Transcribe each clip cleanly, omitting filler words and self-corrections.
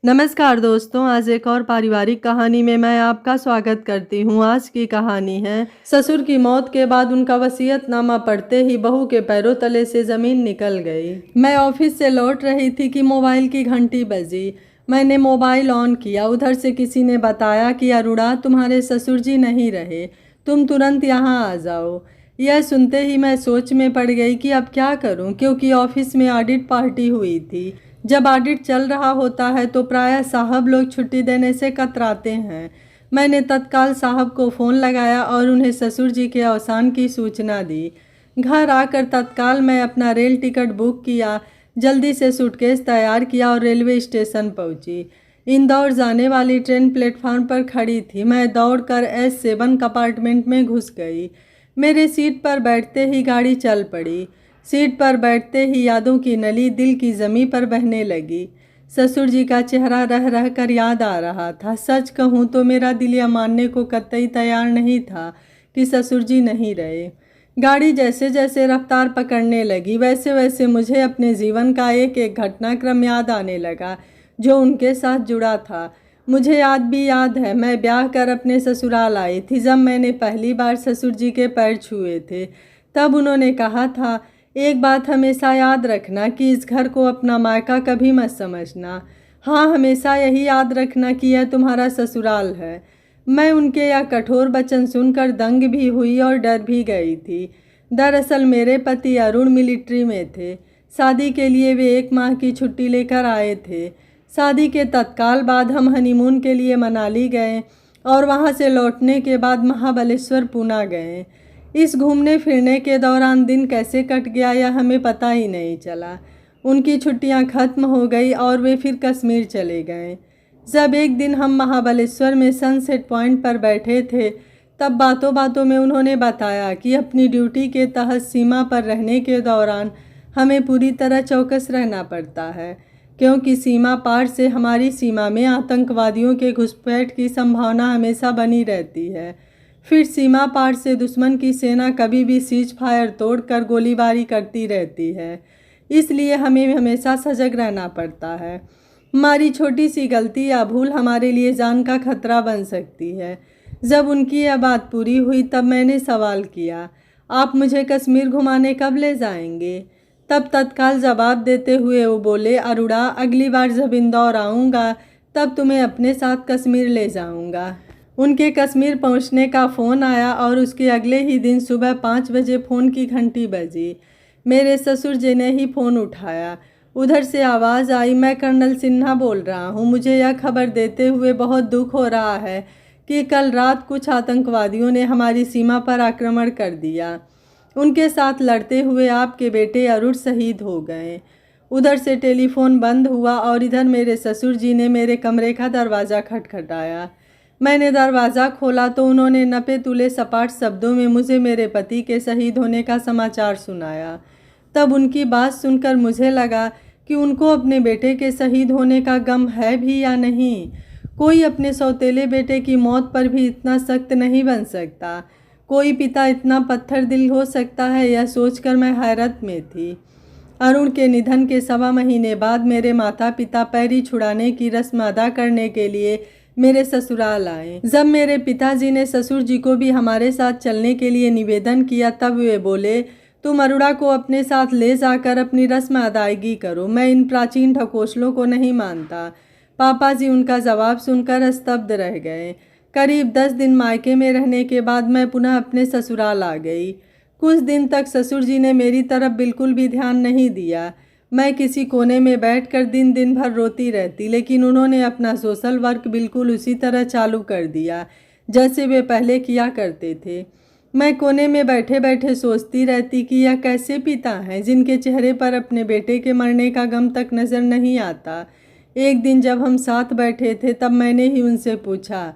नमस्कार दोस्तों, आज एक और पारिवारिक कहानी में मैं आपका स्वागत करती हूँ। आज की कहानी है ससुर की मौत के बाद उनका वसीयतनामा पढ़ते ही बहू के पैरों तले से ज़मीन निकल गई। मैं ऑफिस से लौट रही थी कि मोबाइल की घंटी बजी। मैंने मोबाइल ऑन किया। उधर से किसी ने बताया कि अरुणा, तुम्हारे ससुर जी नहीं रहे, तुम तुरंत यहाँ आ जाओ। यह सुनते ही मैं सोच में पड़ गई कि अब क्या करूं, क्योंकि ऑफिस में ऑडिट पार्टी हुई थी। जब ऑडिट चल रहा होता है तो प्रायः साहब लोग छुट्टी देने से कतराते हैं। मैंने तत्काल साहब को फ़ोन लगाया और उन्हें ससुर जी के अवसान की सूचना दी। घर आकर तत्काल मैं अपना रेल टिकट बुक किया, जल्दी से सूटकेस तैयार किया और रेलवे स्टेशन पहुंची। इंदौर जाने वाली ट्रेन प्लेटफार्म पर खड़ी थी। मैं दौड़कर S7 कंपार्टमेंट में घुस गई। मेरे सीट पर बैठते ही गाड़ी चल पड़ी। सीट पर बैठते ही यादों की नली दिल की ज़मीं पर बहने लगी। ससुर जी का चेहरा रह रह कर याद आ रहा था। सच कहूँ तो मेरा दिल यह मानने को कतई तैयार नहीं था कि ससुर जी नहीं रहे। गाड़ी जैसे जैसे रफ्तार पकड़ने लगी, वैसे वैसे मुझे अपने जीवन का एक एक घटनाक्रम याद आने लगा जो उनके साथ जुड़ा था। मुझे याद है, मैं ब्याह कर अपने ससुराल आई थी। जब मैंने पहली बार ससुर जी के पैर छुए थे, तब उन्होंने कहा था, एक बात हमेशा याद रखना कि इस घर को अपना मायका कभी मत समझना। हाँ, हमेशा यही याद रखना कि यह तुम्हारा ससुराल है। मैं उनके यह कठोर वचन सुनकर दंग भी हुई और डर भी गई थी। दरअसल मेरे पति अरुण मिलिट्री में थे। शादी के लिए वे 1 माह की छुट्टी लेकर आए थे। शादी के तत्काल बाद हम हनीमून के लिए मनाली गए और वहाँ से लौटने के बाद महाबलेश्वर पूना गए। इस घूमने फिरने के दौरान दिन कैसे कट गया यह हमें पता ही नहीं चला। उनकी छुट्टियां खत्म हो गई और वे फिर कश्मीर चले गए। जब एक दिन हम महाबलेश्वर में सनसेट पॉइंट पर बैठे थे, तब बातों बातों में उन्होंने बताया कि अपनी ड्यूटी के तहत सीमा पर रहने के दौरान हमें पूरी तरह चौकस रहना पड़ता है, क्योंकि सीमा पार से हमारी सीमा में आतंकवादियों के घुसपैठ की संभावना हमेशा बनी रहती है। फिर सीमा पार से दुश्मन की सेना कभी भी सीज फायर तोड़कर गोलीबारी करती रहती है, इसलिए हमें हमेशा सजग रहना पड़ता है। हमारी छोटी सी गलती या भूल हमारे लिए जान का खतरा बन सकती है। जब उनकी यह बात पूरी हुई तब मैंने सवाल किया, आप मुझे कश्मीर घुमाने कब ले जाएंगे? तब तत्काल जवाब देते हुए वो बोले, अरुणा, अगली बार जब इंदौर आऊँगा तब तुम्हें अपने साथ कश्मीर ले जाऊँगा। उनके कश्मीर पहुंचने का फ़ोन आया और उसके अगले ही दिन सुबह 5 बजे फ़ोन की घंटी बजी। मेरे ससुर जी ने ही फ़ोन उठाया। उधर से आवाज़ आई, मैं कर्नल सिन्हा बोल रहा हूँ। मुझे यह खबर देते हुए बहुत दुख हो रहा है कि कल रात कुछ आतंकवादियों ने हमारी सीमा पर आक्रमण कर दिया। उनके साथ लड़ते हुए आपके बेटे अरुण शहीद हो गए। उधर से टेलीफोन बंद हुआ और इधर मेरे ससुर जी ने मेरे कमरे का दरवाज़ा खटखटाया। मैंने दरवाज़ा खोला तो उन्होंने नपे तुले सपाट शब्दों में मुझे मेरे पति के शहीद होने का समाचार सुनाया। तब उनकी बात सुनकर मुझे लगा कि उनको अपने बेटे के शहीद होने का गम है भी या नहीं। कोई अपने सौतेले बेटे की मौत पर भी इतना सख्त नहीं बन सकता। कोई पिता इतना पत्थर दिल हो सकता है, यह सोचकर मैं हैरत में थी। अरुण के निधन के 1.25 महीने बाद मेरे माता पिता पैरी छुड़ाने की रस्म अदा करने के लिए मेरे ससुराल आए। जब मेरे पिताजी ने ससुर जी को भी हमारे साथ चलने के लिए निवेदन किया, तब वे बोले, तुम अरुणा को अपने साथ ले जाकर अपनी रस्म अदायगी करो। मैं इन प्राचीन ढकोसलों को नहीं मानता। पापा जी उनका जवाब सुनकर स्तब्ध रह गए। करीब 10 दिन मायके में रहने के बाद मैं पुनः अपने ससुराल आ गई। कुछ दिन तक ससुर जी ने मेरी तरफ बिल्कुल भी ध्यान नहीं दिया। मैं किसी कोने में बैठकर दिन भर रोती रहती, लेकिन उन्होंने अपना सोशल वर्क बिल्कुल उसी तरह चालू कर दिया जैसे वे पहले किया करते थे। मैं कोने में बैठे बैठे सोचती रहती कि यह कैसे पिता हैं जिनके चेहरे पर अपने बेटे के मरने का गम तक नज़र नहीं आता। एक दिन जब हम साथ बैठे थे तब मैंने ही उनसे पूछा,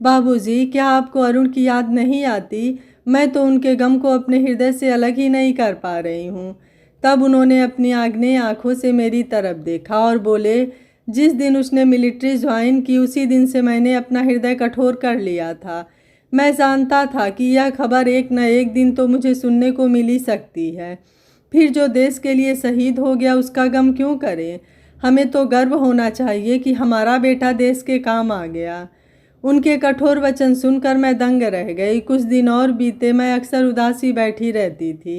बाबूजी, क्या आपको अरुण की याद नहीं आती? मैं तो उनके गम को अपने हृदय से अलग ही नहीं कर पा रही हूँ। तब उन्होंने अपनी आग्नेय आंखों से मेरी तरफ देखा और बोले, जिस दिन उसने मिलिट्री ज्वाइन की उसी दिन से मैंने अपना हृदय कठोर कर लिया था। मैं जानता था कि यह खबर एक न एक दिन तो मुझे सुनने को मिल ही सकती है। फिर जो देश के लिए शहीद हो गया उसका गम क्यों करें? हमें तो गर्व होना चाहिए कि हमारा बेटा देश के काम आ गया। उनके कठोर वचन सुनकर मैं दंग रह गई। कुछ दिन और बीते, मैं अक्सर उदासी बैठी रहती थी।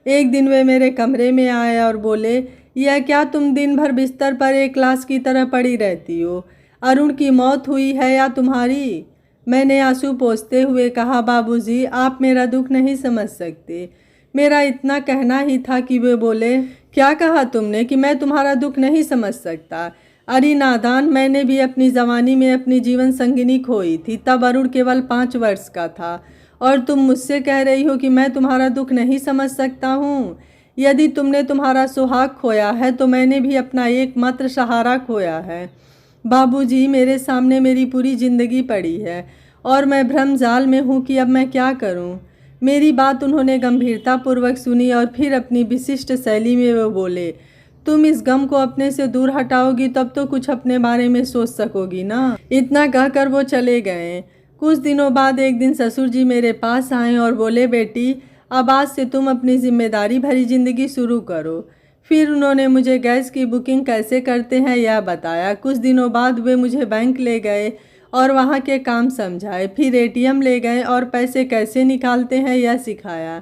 एक दिन वे मेरे कमरे में आए और बोले, यह क्या तुम दिन भर बिस्तर पर एक लाश की तरह पड़ी रहती हो? अरुण की मौत हुई है या तुम्हारी? मैंने आंसू पोंछते हुए कहा, बाबूजी, आप मेरा दुख नहीं समझ सकते। मेरा इतना कहना ही था कि वे बोले, क्या कहा तुमने कि मैं तुम्हारा दुख नहीं समझ सकता? अरे नादान, मैंने भी अपनी जवानी में अपनी जीवन संगिनी खोई थी। तब अरुण केवल 5 वर्ष का था और तुम मुझसे कह रही हो कि मैं तुम्हारा दुख नहीं समझ सकता हूँ। यदि तुमने तुम्हारा सुहाग खोया है तो मैंने भी अपना एकमात्र सहारा खोया है। बाबूजी, मेरे सामने मेरी पूरी जिंदगी पड़ी है और मैं भ्रमजाल में हूँ कि अब मैं क्या करूँ। मेरी बात उन्होंने गंभीरतापूर्वक सुनी और फिर अपनी विशिष्ट शैली में वो बोले, तुम इस गम को अपने से दूर हटाओगी तब तो कुछ अपने बारे में सोच सकोगी ना। इतना कहकर वो चले गए। कुछ दिनों बाद एक दिन ससुर जी मेरे पास आए और बोले, बेटी, अब आज से तुम अपनी जिम्मेदारी भरी जिंदगी शुरू करो। फिर उन्होंने मुझे गैस की बुकिंग कैसे करते हैं यह बताया। कुछ दिनों बाद वे मुझे बैंक ले गए और वहाँ के काम समझाए। फिर एटीएम ले गए और पैसे कैसे निकालते हैं यह सिखाया।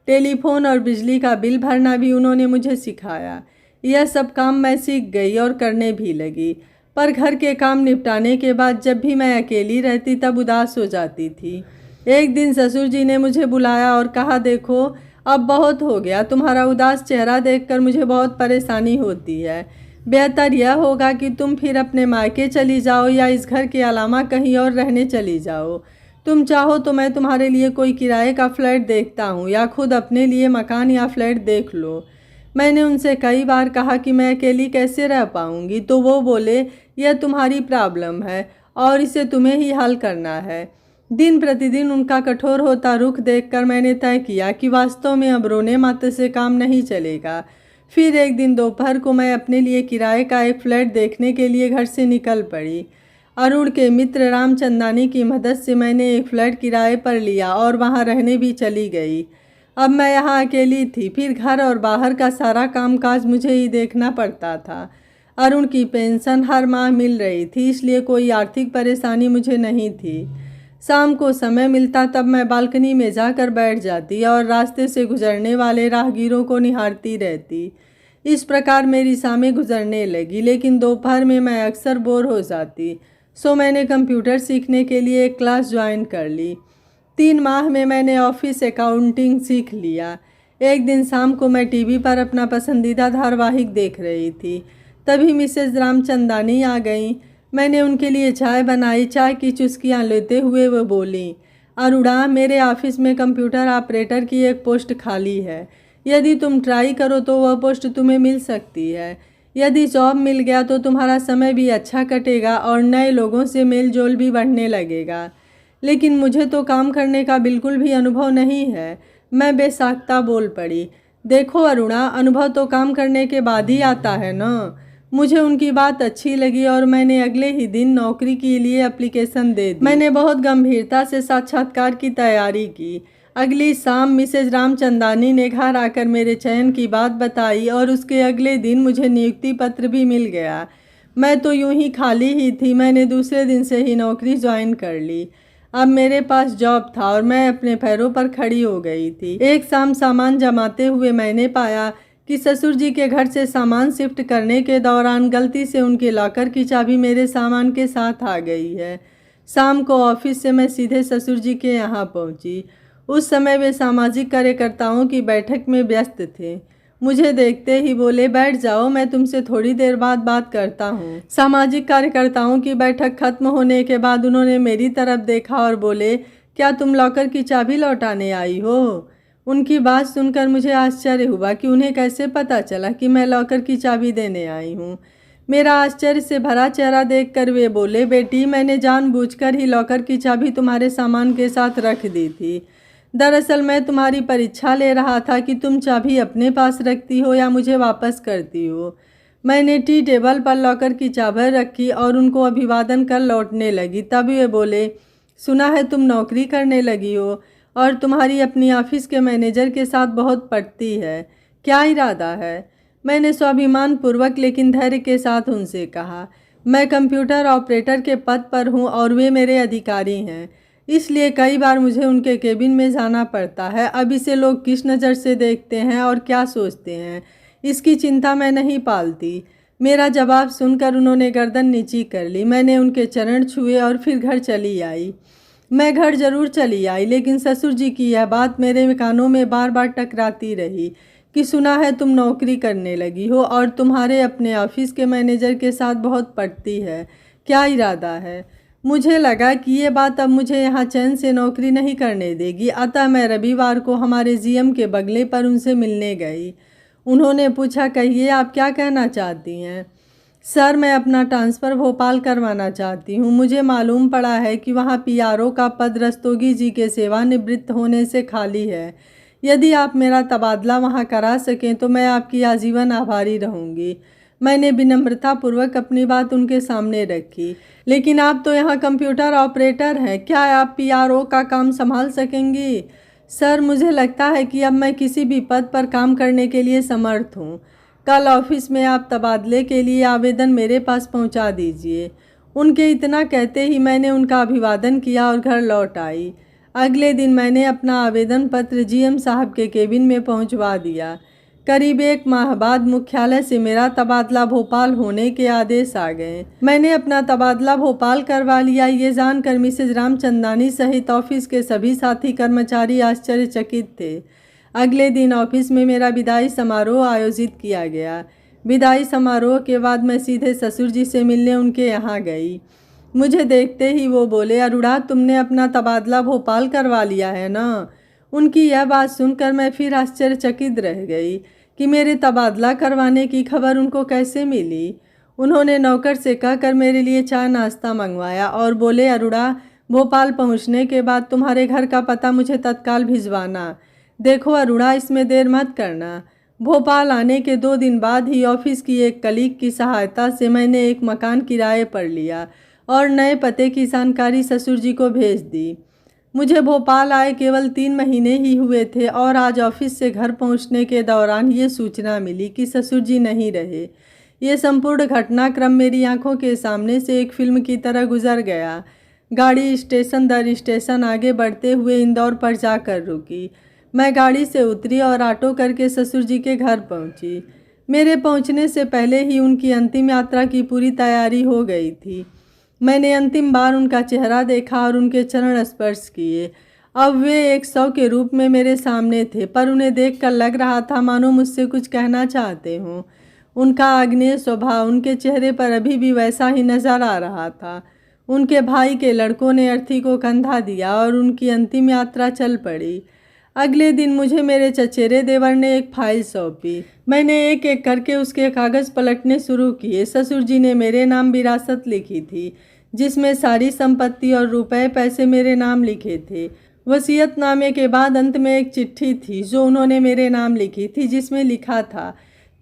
टेलीफोन और बिजली का बिल भरना भी उन्होंने मुझे सिखाया। यह सब काम मैं सीख गई और करने भी लगी। पर घर के काम निपटाने के बाद जब भी मैं अकेली रहती तब उदास हो जाती थी। एक दिन ससुर जी ने मुझे बुलाया और कहा, देखो, अब बहुत हो गया। तुम्हारा उदास चेहरा देखकर मुझे बहुत परेशानी होती है। बेहतर यह होगा कि तुम फिर अपने मायके चली जाओ या इस घर के अलावा कहीं और रहने चली जाओ। तुम चाहो तो मैं तुम्हारे लिए कोई किराए का फ्लैट देखता हूँ या खुद अपने लिए मकान या फ्लैट देख लो। मैंने उनसे कई बार कहा कि मैं अकेली कैसे रह पाऊँगी, तो वो बोले, यह तुम्हारी प्रॉब्लम है और इसे तुम्हें ही हल करना है। दिन प्रतिदिन उनका कठोर होता रुख देखकर मैंने तय किया कि वास्तव में अब रोने मात्र से काम नहीं चलेगा। फिर एक दिन दोपहर को मैं अपने लिए किराए का एक फ्लैट देखने के लिए घर से निकल पड़ी। अरुण के मित्र रामचंदानी की मदद से मैंने एक फ्लैट किराए पर लिया और वहां रहने भी चली गई। अब मैं यहाँ अकेली थी। फिर घर और बाहर का सारा कामकाज मुझे ही देखना पड़ता था। अरुण की पेंशन हर माह मिल रही थी, इसलिए कोई आर्थिक परेशानी मुझे नहीं थी। शाम को समय मिलता तब मैं बालकनी में जाकर बैठ जाती और रास्ते से गुजरने वाले राहगीरों को निहारती रहती। इस प्रकार मेरी शामें गुजरने लगी। लेकिन दोपहर में मैं अक्सर बोर हो जाती, सो मैंने कंप्यूटर सीखने के लिए एक क्लास ज्वाइन कर ली। 3 माह में मैंने ऑफिस अकाउंटिंग सीख लिया। एक दिन शाम को मैं टीवी पर अपना पसंदीदा धारावाहिक देख रही थी। तभी मिसेज रामचंदानी आ गईं। मैंने उनके लिए चाय बनाई। चाय की चुस्कियां लेते हुए वो बोली, अरुणा, मेरे ऑफिस में कंप्यूटर ऑपरेटर की एक पोस्ट खाली है। यदि तुम ट्राई करो तो वह पोस्ट तुम्हें मिल सकती है। यदि जॉब मिल गया तो तुम्हारा समय भी अच्छा कटेगा और नए लोगों से मेल जोल भी बढ़ने लगेगा। लेकिन मुझे तो काम करने का बिल्कुल भी अनुभव नहीं है। मैं बेसाख्ता बोल पड़ी। देखो अरुणा, अनुभव तो काम करने के बाद ही आता है ना। मुझे उनकी बात अच्छी लगी और मैंने अगले ही दिन नौकरी के लिए एप्लीकेशन दे दी। मैंने बहुत गंभीरता से साक्षात्कार की तैयारी की। अगली शाम मिसेज रामचंदानी ने घर आकर मेरे चयन की बात बताई और उसके अगले दिन मुझे नियुक्ति पत्र भी मिल गया। मैं तो यूं ही खाली ही थी। मैंने दूसरे दिन से ही नौकरी ज्वाइन कर ली। अब मेरे पास जॉब था और मैं अपने पैरों पर खड़ी हो गई थी। एक शाम सामान जमाते हुए मैंने पाया कि ससुर जी के घर से सामान शिफ्ट करने के दौरान गलती से उनके लॉकर की चाबी मेरे सामान के साथ आ गई है। शाम को ऑफिस से मैं सीधे ससुर जी के यहाँ पहुँची। उस समय वे सामाजिक कार्यकर्ताओं की बैठक में व्यस्त थे। मुझे देखते ही बोले, बैठ जाओ, मैं तुमसे थोड़ी देर बाद बात करता हूँ। सामाजिक कार्यकर्ताओं की बैठक खत्म होने के बाद उन्होंने मेरी तरफ देखा और बोले, क्या तुम लॉकर की चाबी लौटाने आई हो? उनकी बात सुनकर मुझे आश्चर्य हुआ कि उन्हें कैसे पता चला कि मैं लॉकर की चाबी देने आई हूँ। मेरा आश्चर्य से भरा चेहरा देखकर वे बोले, बेटी, मैंने जानबूझकर ही लॉकर की चाबी तुम्हारे सामान के साथ रख दी थी। दरअसल मैं तुम्हारी परीक्षा ले रहा था कि तुम चाबी अपने पास रखती हो या मुझे वापस करती हो। मैंने टी टेबल पर लॉकर की चाबी रखी और उनको अभिवादन कर लौटने लगी। तभी वे बोले, सुना है तुम नौकरी करने लगी हो और तुम्हारी अपनी ऑफिस के मैनेजर के साथ बहुत पटती है। क्या इरादा है? मैंने स्वाभिमान पूर्वक लेकिन धैर्य के साथ उनसे कहा, मैं कंप्यूटर ऑपरेटर के पद पर हूँ और वे मेरे अधिकारी हैं, इसलिए कई बार मुझे उनके केबिन में जाना पड़ता है। अब इसे लोग किस नज़र से देखते हैं और क्या सोचते हैं, इसकी चिंता मैं नहीं पालती। मेरा जवाब सुनकर उन्होंने गर्दन नीची कर ली। मैंने उनके चरण छुए और फिर घर चली आई। मैं घर जरूर चली आई, लेकिन ससुर जी की यह बात मेरे कानों में बार बार टकराती रही कि सुना है तुम नौकरी करने लगी हो और तुम्हारे अपने ऑफिस के मैनेजर के साथ बहुत पटती है, क्या इरादा है। मुझे लगा कि ये बात अब मुझे यहाँ चैन से नौकरी नहीं करने देगी, अतः मैं रविवार को हमारे जीएम के बंगले पर उनसे मिलने गई। उन्होंने पूछा, कहिए आप क्या कहना चाहती हैं। सर, मैं अपना ट्रांसफ़र भोपाल करवाना चाहती हूँ। मुझे मालूम पड़ा है कि वहाँ पीआरओ का पद रस्तोगी जी के सेवानिवृत्त होने से खाली है। यदि आप मेरा तबादला वहाँ करा सकें तो मैं आपकी आजीवन आभारी रहूँगी। मैंने विनम्रतापूर्वक अपनी बात उनके सामने रखी। लेकिन आप तो यहाँ कंप्यूटर ऑपरेटर हैं, क्या आप पीआरओ का काम संभाल सकेंगी। सर, मुझे लगता है कि अब मैं किसी भी पद पर काम करने के लिए समर्थ हूँ। कल ऑफिस में आप तबादले के लिए आवेदन मेरे पास पहुँचा दीजिए। उनके इतना कहते ही मैंने उनका अभिवादन किया और घर लौट आई। अगले दिन मैंने अपना आवेदन पत्र जीएम साहब के केबिन में पहुँचवा दिया। करीब 1 माह बाद मुख्यालय से मेरा तबादला भोपाल होने के आदेश आ गए। मैंने अपना तबादला भोपाल करवा लिया, ये जानकर मिसेज रामचंदानी सहित ऑफिस के सभी साथी कर्मचारी आश्चर्यचकित थे। अगले दिन ऑफिस में मेरा विदाई समारोह आयोजित किया गया। विदाई समारोह के बाद मैं सीधे ससुर जी से मिलने उनके यहाँ गई। मुझे देखते ही वो बोले, अरुणा, तुमने अपना तबादला भोपाल करवा लिया है ना। उनकी यह बात सुनकर मैं फिर आश्चर्यचकित रह गई कि मेरे तबादला करवाने की खबर उनको कैसे मिली। उन्होंने नौकर से कहकर मेरे लिए चाय नाश्ता मंगवाया और बोले, अरुणा, भोपाल पहुंचने के बाद तुम्हारे घर का पता मुझे तत्काल भिजवाना। देखो अरुणा, इसमें देर मत करना। भोपाल आने के 2 दिन बाद ही ऑफिस की एक कलीग की सहायता से मैंने एक मकान किराए पर लिया और नए पते की जानकारी ससुर जी को भेज दी। मुझे भोपाल आए केवल 3 महीने ही हुए थे और आज ऑफिस से घर पहुंचने के दौरान ये सूचना मिली कि ससुर जी नहीं रहे। ये संपूर्ण घटनाक्रम मेरी आंखों के सामने से एक फिल्म की तरह गुजर गया। गाड़ी स्टेशन दर स्टेशन आगे बढ़ते हुए इंदौर पर जाकर रुकी। मैं गाड़ी से उतरी और ऑटो करके ससुर जी के घर पहुंची। मेरे पहुंचने से पहले ही उनकी अंतिम यात्रा की पूरी तैयारी हो गई थी। मैंने अंतिम बार उनका चेहरा देखा और उनके चरण स्पर्श किए। अब वे 100 के रूप में मेरे सामने थे, पर उन्हें देखकर लग रहा था मानो मुझसे कुछ कहना चाहते हों। उनका आग्नेय स्वभाव उनके चेहरे पर अभी भी वैसा ही नजर आ रहा था। उनके भाई के लड़कों ने अर्थी को कंधा दिया और उनकी अंतिम यात्रा चल पड़ी। अगले दिन मुझे मेरे चचेरे देवर ने एक फाइल सौंपी। मैंने एक एक करके उसके कागज़ पलटने शुरू किए। ससुर जी ने मेरे नाम विरासत लिखी थी, जिसमें सारी संपत्ति और रुपए पैसे मेरे नाम लिखे थे। वसीयतनामे के बाद अंत में एक चिट्ठी थी जो उन्होंने मेरे नाम लिखी थी, जिसमें लिखा था,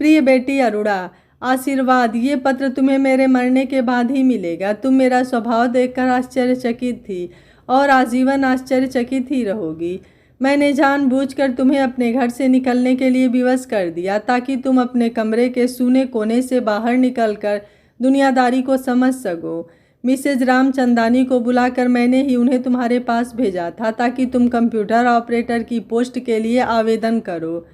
प्रिय बेटी अरुणा, आशीर्वाद, ये पत्र तुम्हें मेरे मरने के बाद ही मिलेगा। तुम मेरा स्वभाव देखकर आश्चर्यचकित थी और आजीवन आश्चर्यचकित ही रहोगी। मैंने जानबूझकर तुम्हें अपने घर से निकलने के लिए विवश कर दिया ताकि तुम अपने कमरे के सूने कोने से बाहर निकलकर दुनियादारी को समझ सको। मिसेज रामचंदानी को बुलाकर मैंने ही उन्हें तुम्हारे पास भेजा था ताकि तुम कंप्यूटर ऑपरेटर की पोस्ट के लिए आवेदन करो।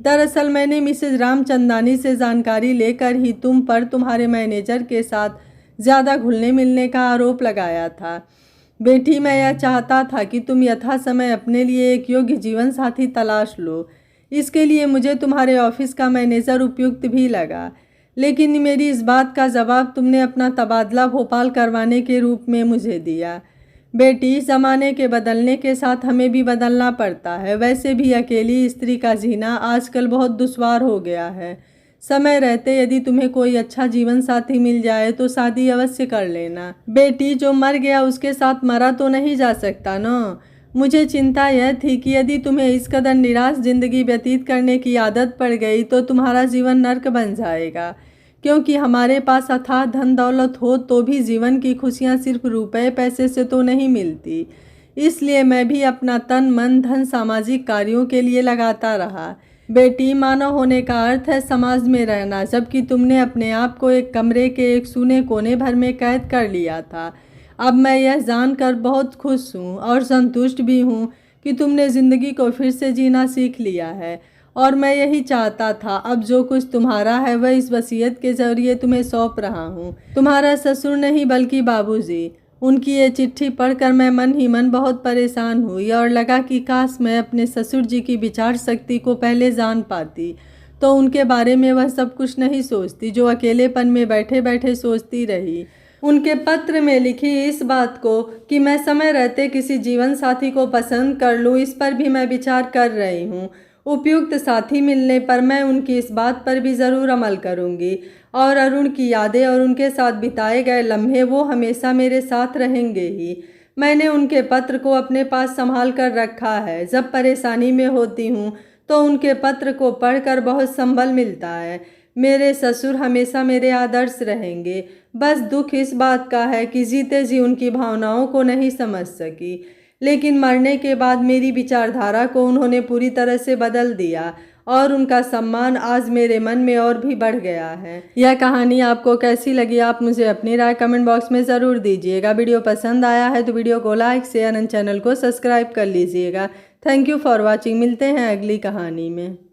दरअसल मैंने मिसेज रामचंदानी से जानकारी लेकर ही तुम पर तुम्हारे मैनेजर के साथ ज़्यादा घुलने मिलने का आरोप लगाया था। बेटी, मैं यह चाहता था कि तुम यथा समय अपने लिए एक योग्य जीवन साथी तलाश लो। इसके लिए मुझे तुम्हारे ऑफिस का मैनेजर उपयुक्त भी लगा, लेकिन मेरी इस बात का जवाब तुमने अपना तबादला भोपाल करवाने के रूप में मुझे दिया। बेटी, ज़माने के बदलने के साथ हमें भी बदलना पड़ता है। वैसे भी अकेली स्त्री का जीना आजकल बहुत दुश्वार हो गया है। समय रहते यदि तुम्हें कोई अच्छा जीवन साथी मिल जाए तो शादी अवश्य कर लेना। बेटी, जो मर गया उसके साथ मरा तो नहीं जा सकता न। मुझे चिंता यह थी कि यदि तुम्हें इस कदर निराश जिंदगी व्यतीत करने की आदत पड़ गई तो तुम्हारा जीवन नर्क बन जाएगा, क्योंकि हमारे पास अथाह धन दौलत हो तो भी जीवन की खुशियाँ सिर्फ रुपए पैसे से तो नहीं मिलती। इसलिए मैं भी अपना तन मन धन सामाजिक कार्यों के लिए लगाता रहा। बेटी, मानव होने का अर्थ है समाज में रहना, जबकि तुमने अपने आप को एक कमरे के एक सूने कोने भर में कैद कर लिया था। अब मैं यह जानकर बहुत खुश हूँ और संतुष्ट भी हूँ कि तुमने ज़िंदगी को फिर से जीना सीख लिया है, और मैं यही चाहता था। अब जो कुछ तुम्हारा है वह इस वसीयत के जरिए तुम्हें सौंप रहा हूँ। तुम्हारा ससुर नहीं बल्कि बाबूजी। उनकी ये चिट्ठी पढ़कर मैं मन ही मन बहुत परेशान हुई और लगा कि काश मैं अपने ससुर जी की विचार शक्ति को पहले जान पाती तो उनके बारे में वह सब कुछ नहीं सोचती जो अकेलेपन में बैठे बैठे सोचती रही। उनके पत्र में लिखी इस बात को कि मैं समय रहते किसी जीवन साथी को पसंद कर लूँ, इस पर भी मैं विचार कर रही हूँ। उपयुक्त साथी मिलने पर मैं उनकी इस बात पर भी ज़रूर अमल करूँगी, और अरुण की यादें और उनके साथ बिताए गए लम्हे वो हमेशा मेरे साथ रहेंगे ही। मैंने उनके पत्र को अपने पास संभाल कर रखा है। जब परेशानी में होती हूँ तो उनके पत्र को पढ़कर बहुत संबल मिलता है। मेरे ससुर हमेशा मेरे आदर्श रहेंगे। बस दुख इस बात का है कि जीते जी उनकी भावनाओं को नहीं समझ सकी, लेकिन मरने के बाद मेरी विचारधारा को उन्होंने पूरी तरह से बदल दिया और उनका सम्मान आज मेरे मन में और भी बढ़ गया है। यह कहानी आपको कैसी लगी आप मुझे अपनी राय कमेंट बॉक्स में ज़रूर दीजिएगा। वीडियो पसंद आया है तो वीडियो को लाइक शेयर एंड चैनल को सब्सक्राइब कर लीजिएगा। Thank you for watching. मिलते हैं अगली कहानी में।